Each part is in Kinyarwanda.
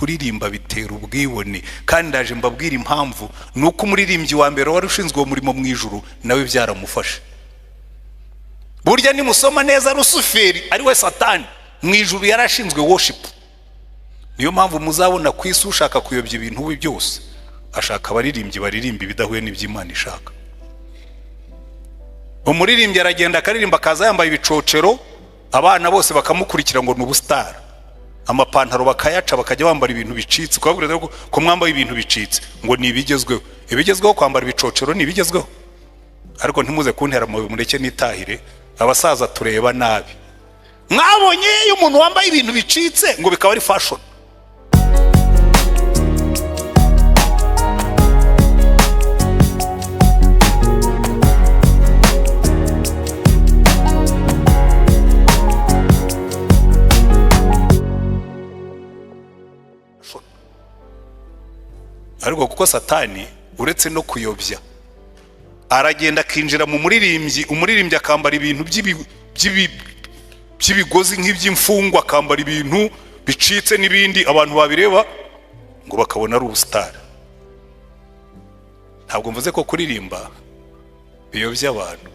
kuririmba bitera ubwibone, kandi ndaje mbabwira impamvu. Nuko umuririmbyi wa mbere wari ushinzwe uwo murimo mu ijuru nawe byaramufashe. Burya nimusoma neza Rusuferi ari we Satani mu ijuru yarashinzwe worship. Niyo mpamvu muzabona ku isi ushaka kuyobya ibintu we byose ashaka abaririmbyi baririmba ibidahuye n'iby'Imana ishaka. Umuririmbyi aragenda akaririmba akaza yambaye ibicocero, abana bose bakamukurikira ngo ni ubustar, amapantaro bakayaca bakajya bambara ibintu bicitse, kubabwira ko mwambaye ibintu bicitse ngo ni ibigezweho. Ibigezweho kwambara ibicocero ni ibigezweho, ariko ntimuze kuntera mu mureke nitahire. Abasaza tureba nabi, mwabonye iyo umuntu wambaye ibintu bicitse ngo bikaba ari fashion. Ariko kuko Satani uretse no kuyobya aragenda akinjira mu muririmbyi, umuririmbyi akambara ibintu by'ibigozi nk'iby'imfungwa, akambara ibintu bicitse n'ibindi, abantu babireba ngo bakabona ari ubustar. Ntabwo mvuze ko kuririmba biyobya abantu,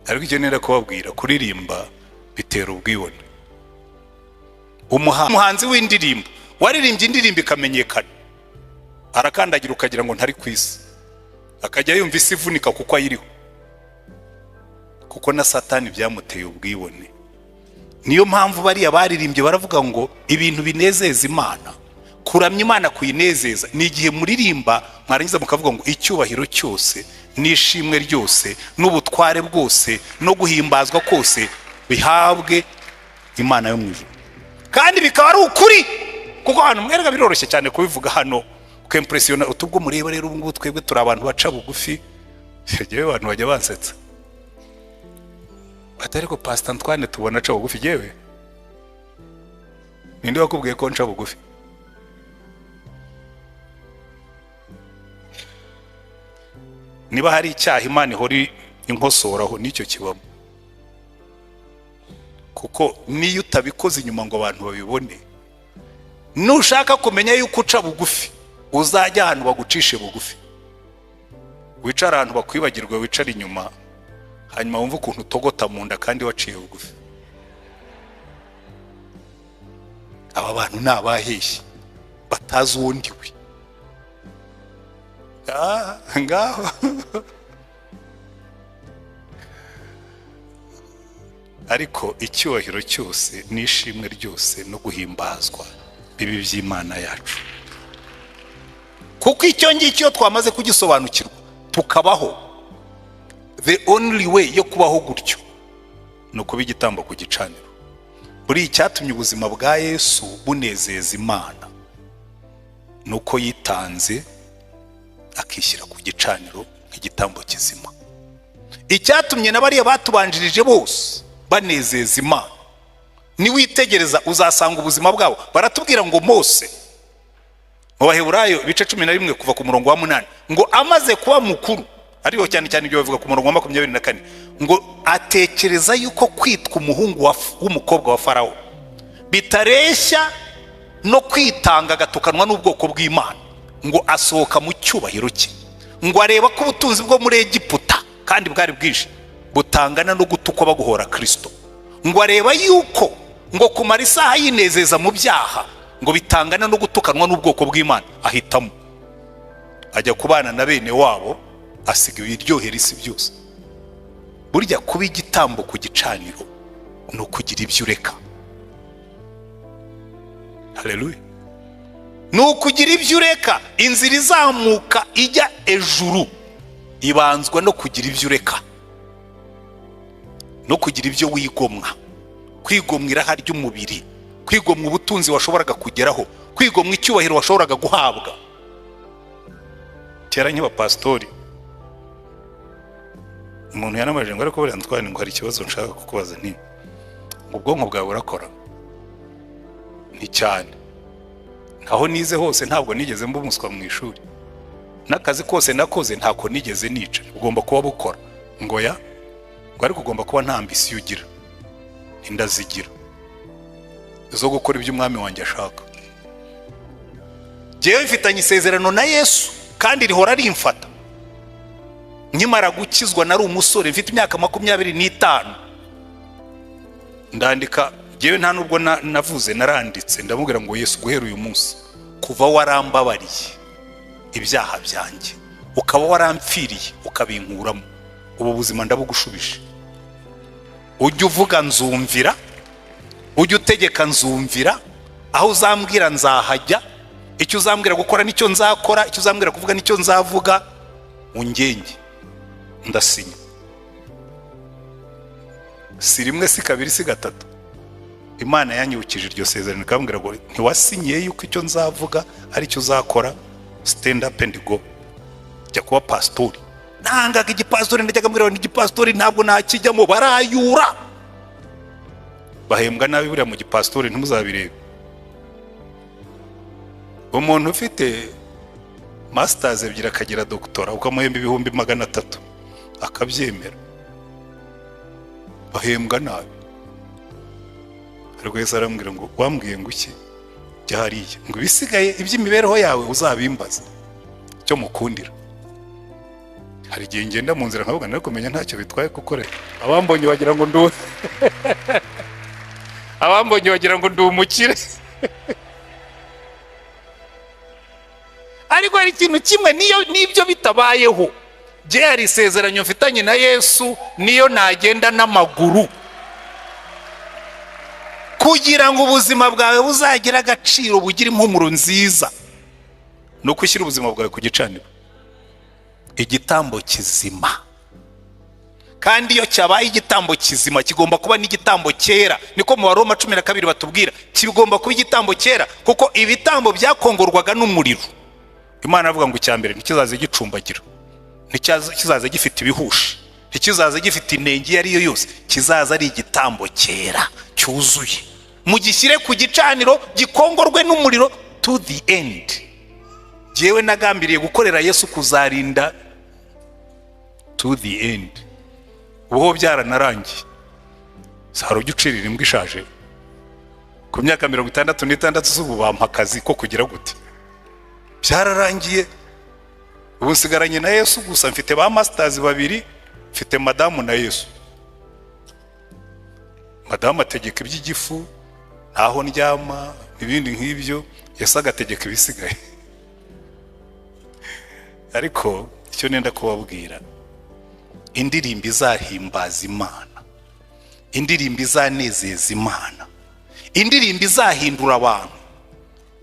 ariko icyo nenda kubabwira, kuririmba bitera ubwibone. Umuhanzi w'indirimbo waririmbye indirimbo ikamenyekana, arakandagira ukagira ngo ntari kwisi, akajya yumva isi ivunika kuko ayiriho. Kuko na Satani byamuteye ubwibone. Niyo mpamvu bariya baririmbye baravuga ngo ibintu binezeza Imana, kuramya Imana kuyinezeza, ni igihe muririmba mwarangiza mukavuga ngo icyubahiro cyose n'ishimwe ryose n'ubutware bwose no guhimbazwa kose bihabwe Imana yo mu ijuru. Kandi bikaba ari ukuri, kuko hano mwereka biroroshye cyane kubivuga hano kwimpressiona. Utubwo mureba rero ubungubu twebwe turi abantu baca bugufi, yewe abantu bajya bansetsa atari ko Pastor Antoine tubona aca bugufi. Yewe ninde wakubwiye ko nca bugufi? Niba hari icyaha Imana ihori inkosoraho nicyo kibamo, kuko niyo utabikoze inyuma ngo abantu babibone. Nushaka kumenya yuko uca bugufi uzajya ahantu bagucishe bugufi, wicara ahantu bakwibagirwe, wicara inyuma, hanyuma wumva ukuntu utogota mu nda kandi waciye bugufi. Aba bantu ni abaheshyi batazi uwo ndiwe. Ngaho ariko icyubahiro cyose n'ishimwe ryose no guhimbazwa bibi by'Imana yacu, kuko icyo ngicyo twamaze kugisobanukirwa tukabaho. The only way yo kubaho gutyo no kuba igitambo ku gicaniro. Buri icyatumye ubuzima bwa Yesu bunezeza Imana nuko yitanze akishyira ku gicaniro nk'igitambo kizima. Icyatumye n'abariya batubanjirije bose banezeza Imana, ni witegereza uzasanga ubuzima bwabo. Baratubwira ngo Mose mu Baheburayo ibice 11 kuva ku murongo wa 8 ngo amaze kuba mukuru, ariho cyane cyane ibyo bavuga ku murongo wa 24 ngo atekereza yuko kwitwa umuhungu w'umukobwa wa Farawo bitareshya no kwitanga gatukanwa n'ubwoko bw'Imana, ngo asohoka mu cyubahiro cye, ngo areba ko ubutunzi bwo muri Egiputa kandi bwari bwije butangana no gutukwa baguhora Kristo, ngo areba yuko ngo kumara isaha yinezeza mu byaha ngo bitangana no gutukanwa n'ubwoko bw'Imana, ahitamo ajya kubana na bene wabo, asiga ibiryohera isi byose. Burya kuba igitambo ku gicaniro no kugira ibyo ureka. Haleluya. No kugira ibyo ureka. Inzira izamuka ijya ejuru ibanzwa no kugira ibyo ureka, no kugira ibyo wigomwa. Kwigomwira harya umubiri, kwigomwa ubutunzi washoboraga kugeraho, kwigomwa icyubahiro washoboraga guhabwa. Kera nk'aba pastori umuntu yanamaje ngo ariko buriya Antoine ngo hari ikibazo nshaka kukubaza, nti ubwonko bwawe burakora? Ni cyane. Aho nize hose ntabwo nigeze mba umuswa mu ishuri, n'akazi kose nakoze ntako nigeze nica. Ugomba kuba bukora. Ngo ya ngo ariko ugomba kuba nta ambisi ugira, indazigira zo gukora ibyo umwami wanjye ashaka. Jewe mfitanye isezerano na Yesu kandi rihora rimfata. Nkimara gukizwa nari umusore mfite imyaka 25. Ndandika, jewe nta nubwo navuze, naranditse ndamubwira ngo Yesu, guhera uyu munsi kuva warambabariye ibyaha byanjye, ukaba warampfiriye ukabinkuramo, ubu buzima ndabugushubije. Ujye uvuga nzumvira, ujye utegeka nzumvira, aho uzambwira nzahajya, icyo uzambwira gukora nicyo nzakora, icyo uzambwira kuvuga nicyo nzavuga, ungenge. Ndasinya. Si rimwe, si kabiri, si gatatu. Imana yanyibukije iryo sezerano ikambwira ngo ntiwasinyiye yuko icyo nzavuga ari cyo uzakora, stand up and go, jya kuba pastori. Nangaga igipastori, ndajyaga mbwira ngo igipastori ntabwo nakijyamo, barayura. Bahembwa nabi buriya mu gipastori, ntimuzabirebe. Umuntu ufite masters 2 akagira doctora ukamuhemba 300,000 akabyemera, bahembwa nabi. Ariko Yesu arambwira ngo wambwiye ngo iki jya hariya, ngo bisigaye iby'imibereho yawe uzabimbaza cyo mukundira. Hari igihe ngenda mu nzira nkavuga nari kumenya ntacyo bitwaye gukora, abambonye bagira ngo ndu abambonye bagira ngo ndi umukire. Ariko hari ikintu kimwe, nibyo bitabayeho, je hari isezerano mfitanye na Yesu, niyo nagenda n'amaguru kugira ngo ubuzima bwawe buzagira agaciro, bugira impumuro nziza, no gushyira ubuzima bwawe ku gicaniro, igitambo kizima. Kandi iyo cyabaye igitambo kizima kigomba kuba n'igitambo cyera, niko mu Baroma 12 batubwira, kigomba kuba igitambo cyera, kuko ibitambo byakongorwaga n'umuriro. Imana avuga ngo icyambere ntikizaze gicumbagira, ntikizaze gifite ibihushi, ntikizaze gifite inenge ari yo yose, kizaza ari igitambo cyera cyuzuye, mugishyire ku gicaniro gikongorwe n'umuriro to the end. Jewe nagambiriye gukorera Yesu kuzarinda to the end. Ubu byaranarangiye. Saro ucirira imbwa ishaje ku myaka 66 z'ubu bampa akazi ko kugira gute, byararangiye. Ubu nsigaranye na Yesu gusa, mfite ba masters 2, mfite madamu na Yesu. Madamu ategeka iby'igifu, naho ndyama ibindi nk'ibyo, Yesu agategeka ibisigaye. Ariko icyo nenda kubabwira, indirimbo izahimbaza Imana, indirimbo izanezeza Imana, indirimbo izahindura abantu,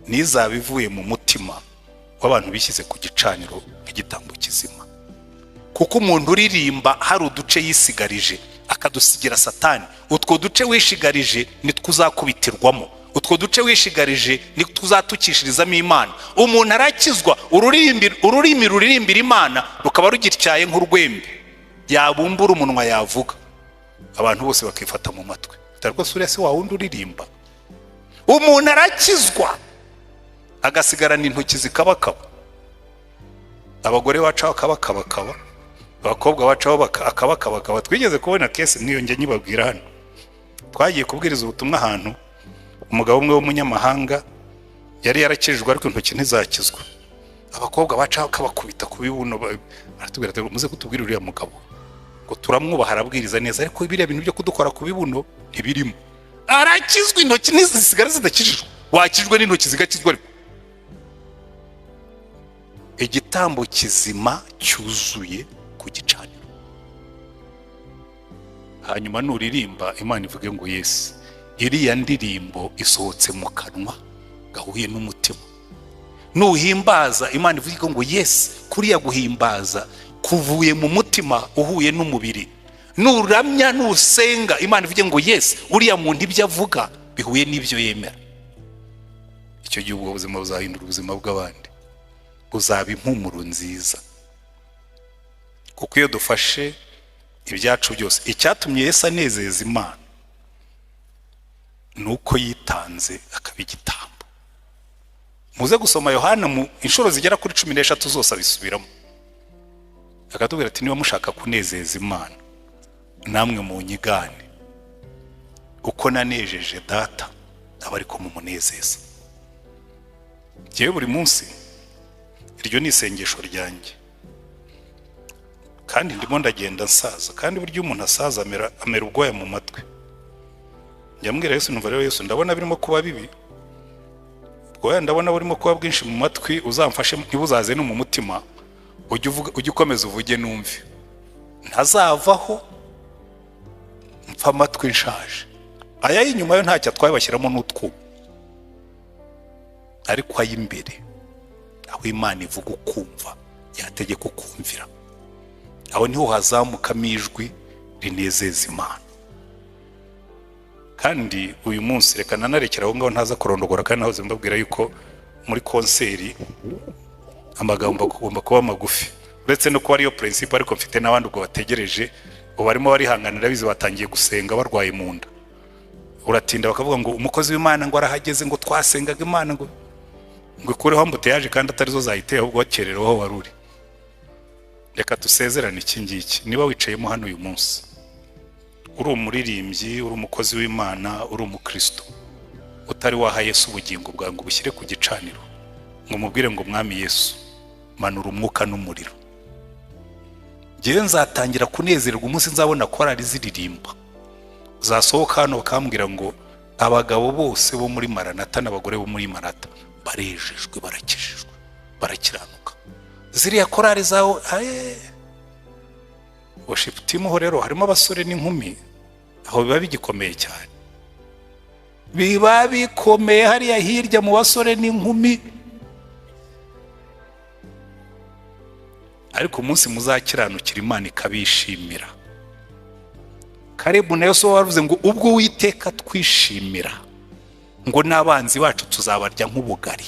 nizaba ivuye mu mutima w'abantu bishyize ku gicaniro nk'igitambo kizima. Kuko umuntu uririmba hari uduce yisigarije akadusigira Satani, utwo duce wishigarije nitwuzakubitirwamo, utwo duce wishigarije nitwuzatukishirizamo Imana. Umuntu arakizwa, ururimi ruririmbira Imana rukaba rugityaye nk'urwembe, yabumbura umunwa yavuga, abantu bose bakifata mu matwi. Tariko sura se wa wundi uririmba. Umuntu arakizwa agasigarana intoki zikabakaba, abagore bacaho akabakabakaba, abakobwa bacaho akabakabakaba. Twigeze kubona kese niyo nge nyibabwira hano, twagiye kubwiriza ubutumwa ahantu, umugabo umwe w'umunyamahanga yari yarakijijwe ariko intoki ntizakizwa, abakobwa bacaho kabakubita ku bibuno, baratubwira ati muze kutubwira uriya mugabo ngo turamwubaha arabwiriza neza, ariko biriya bintu byo kudukora ku bibuno ntibirimo. Arakizwa, intoki ntizisigara zidakijijwe, wakijwe n'intoki zigakizwa. Ariko igitambo kizima cyuzuye ku gicaniro. Hanyuma nuririmba Imana ivuge ngo Yesu, iriya ndirimbo isohotse mu kanwa gahuye n'umutima. Nuhimbaza Imana ivuge ngo Yesu, kuriya guhimbaza kuvuye mu mutima uhuye n'umubiri. Nuramya nusenga Imana ivuge ngo Yesu, uriya muntu ibyo avuga bihuye n'ibyo yemera. Icyo gihe ubwo buzima buzahindura ubuzima bw'abandi, buzaba impumuro nziza. Kuko iyo dufashe ibyacu byose, icyatumye Yesu anezeza Imana nuko yitanze akaba igitambo. Muze gusoma Yohana mu inshuro zigera kuri 13 zose abisubiramo, akatubwira ati niba mushaka kunezeza Imana namwe mu nyigane, uko nanejeje Data aba ariko mumunezeza. Jyewe buri munsi iryo ni isengesho ryanjye, kandi ndimo ndagenda nsaza, kandi buryo umuntu asaza amera ubwoya mu matwi. Njyambwira Yesu, numva rero Yesu, ndabona birimo kuba bibi, ubwoya ndabona burimo kuba bwinshi mu matwi, uzamfashe ntibuzaze no mu mutima, ujye ukomeza uvuge numve, ntazavaho mpfa amatwi nshaje. Aya y'inyuma yo ntacyo atwaye, bashyiramo n'utwuma, ariko ay'imbere aho Imana ivuga ukumva, yategeka ukumvira, aho niho hazamukamo ijwi rinezeza Imana. Kandi uyu munsi reka nanarekera aho ngaho ntaza kurondogora, kandi nahoze mbabwira yuko muri konseri amagambo agomba kuba magufi, uretse no kuba ariyo principe, ariko mfite n'abandi ubwo bategereje, ubu barimo barihanganira, bizi batangiye gusenga barwaye mu nda. Uratinda bakavuga ngo umukozi w'Imana ngo arahageze, ngo twasengaga Imana ngo ikureho ambuteyaje, kandi atari zo zahiteye, ahubwo wakerereho wari uri. Reka dusezerane iki ngiki. Niba wicayemo hano uyu munsi uri umuririmbyi, uri umukozi w'Imana, uri umukristo, utari waha Yesu ubugingo bwawe ngo bushyire ku gicaniro, ngo mubwire ngo Mwami Yesu, manura umwuka n'umuriro, njyewe nzatangira kunezerwa umunsi nzabona korali ziririmba. Uzasohoka hano bakambwira ngo abagabo bose bo muri Maranata n'abagore bo muri Maranata barejejwe, barakijijwe, barakiranuka. Ziriya korali zawo worship team ho rero harimo abasore n'inkumi, aho biba bigikomeye cyane, biba bikomeye hariya hirya mu basore n'inkumi. Ariko umunsi muzakiranukira Imana ikabishimira. Karebu nayo so waruvuze ngo ubwo Uwiteka twishimira, ngo n'abanzi bacu tuzabarya nk'ubugari.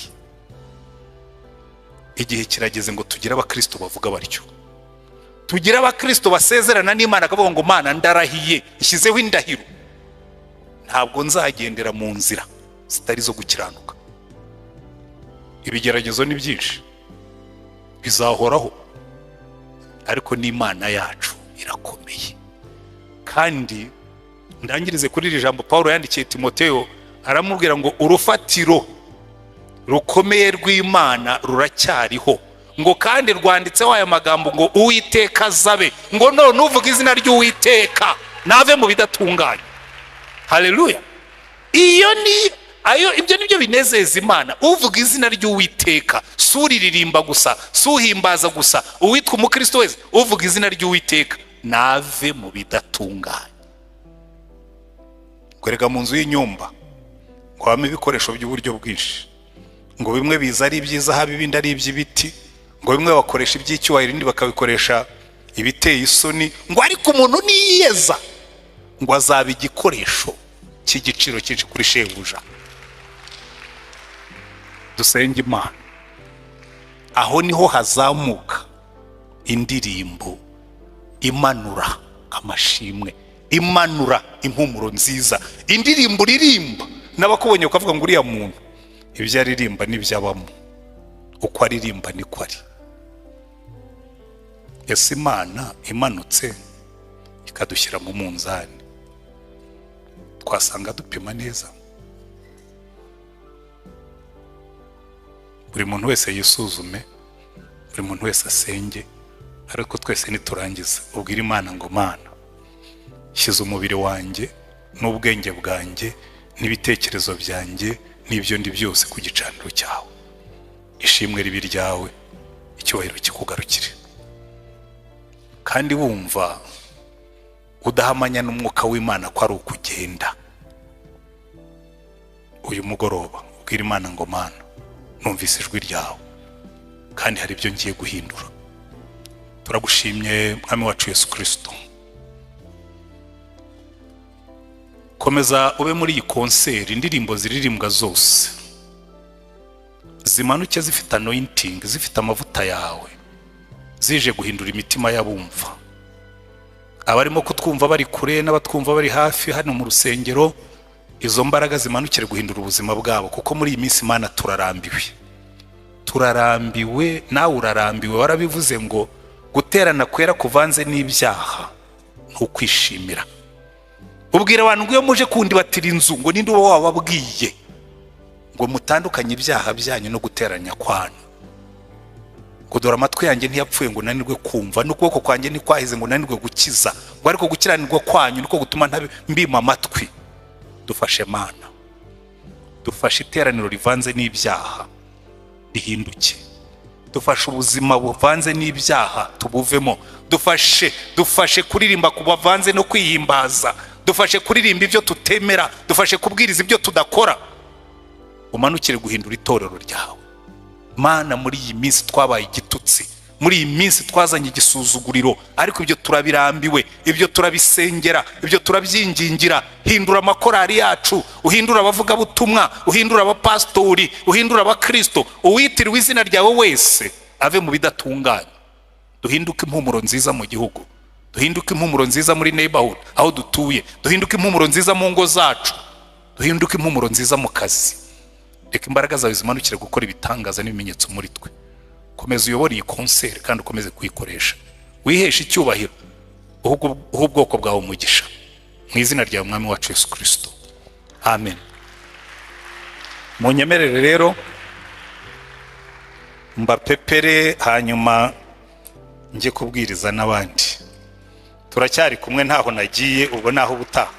Igihe kirageze ngo tugire abakristo bavuga batyo, tugire abakristo basezerana n'Imana, akavuga ngo Mana ndarahiye, ishyizeho indahiro, ntabwo nzagendera mu nzira zitari zo gukiranuka. Ibigeragezo ni byinshi, bizahoraho, ariko n'Imana yacu irakomeye. Kandi ndangirize kuri iri jambo Paulo yandikiye Timoteyo, aramubwira ngo urufatiro rukomeye rw'Imana ruracyariho, ngo kandi rwanditseho aya magambo ngo Uwiteka azabe, ngo none uvuga izina ry'Uwiteka nave mu bidatunganye. Haleluya! Ibyo nibyo binezeza Imana. Uvuga izina ry'Uwiteka, suriririmba gusa, suhimbaza gusa, uwitwa umukristo wese uvuga izina ry'Uwiteka nave mu bidatunganye. Kwereka mu nzu y'inyumba ngo habamo ibikoresho by'uburyo bwinshi, ngo bimwe biza ari ibyiza, haba ibindi ari iby'ibiti, ngo bimwe bakoresha iby'icyubahiro, ibindi bakabikoresha ibiteye isoni, ngo ariko umuntu niyeza ngo azaba igikoresho cy'igiciro cyinshi kuri shebuja. Dusenge Imana, aho niho hazamuka indirimbo imanura amashimwe, imanura impumuro nziza, indirimbo uririmba n'abakubonye ukavuga ngo uriya muntu ibyo aririmba n'ibyabamo, uko aririmba niko ari. Ese Imana imanutse ikadushyira mu munzani, twasanga dupima neza? Buri muntu wese yisuzume, buri muntu wese asenge, ariko twese niturangiza ubwira Imana ngo Mana, shyize umubiri wanjye n'ubwenge bwanjye n'ibitekerezo byanjye n'ibyo ndi byose ku gicaniro cyawe. Ishimwe ribi ryawe, icyubahiro kikugarukire. Kandi wumva udahamanya n'umwuka w'Imana ko ari ukugenda, uyu mugoroba ubwira Imana ngo Mana, numvise ijwi ryawe kandi hari ibyo ngiye guhindura. Turagushimye Mwami wacu Yesu Kristo. Komeza ube muri iyi konseri, indirimbo ziririmbwa zose zimanuke zifite anointing, zifite amavuta yawe, zije guhindura imitima y'abumva, abarimo kutwumva bari kure n'abatwumva bari hafi hano mu rusengero. Izo mbaraga zimanukire guhindura ubuzima bwabo, kuko muri iyi minsi Imana turarambiwe, nawe urarambiwe. Warabivuze ngo guterana kwera kuvanze n'ibyaha ntukwishimira. Ubwira abantu ngo iyo muje kundi batira inzu, ngo ninde uba wababwiye ngo mutandukanye ibyaha byanyu no guteranya kwanyu. Ngo dore amatwi yanjye ntiyapfuye ngo nanirwe kumva, n'ukuboko kwanjye ntikwahize ngo nanirwe gukiza, ngo ariko gukiranirwa kwanyu niko gutuma mbima amatwi. Dufashe Mana, dufashe iteraniro rivanze n'ibyaha rihinduke, dufashe ubuzima buvanze n'ibyaha tubuvemo, dufashe kuririmba ku bavanze no kwihimbaza, dufashe kuririmba ibyo tutemera, dufashe kubwiriza ibyo tudakora. Umanukire guhindura itorero ryawe Mana. Muri iyi minsi twabaye igitutsi, muri iyi minsi twazanye igisuzuguriro, ariko ibyo turabirambiwe, ibyo turabisengera, ibyo turabyingingira. Hindura amakorari yacu, uhindura abavugabutumwa, uhindura abapastori, uhindura abakristo, uwitiriwe izina ryawe wese ave mu bidatunganye. Duhinduke impumuro nziza mu gihugu, duhinduke impumuro nziza muri neighborhood aho dutuye, duhinduke impumuro nziza mu ngo zacu, duhinduke impumuro nziza mu kazi. Reka imbaraga zawe zimanukire gukora ibitangaza n'ibimenyetso muri twe. Komeza uyobore iyi konseri kandi ukomeze kuyikoresha, wiheshe icyubahiro, uha ubwoko bwawe umugisha, mu izina ryawe Mwami wacu Yesu Kristo, amen. Munyemerere rero mbapepere, hanyuma njye kubwiriza n'abandi. Turacyari kumwe, ntaho nagiye, ubwo naho ubutaha.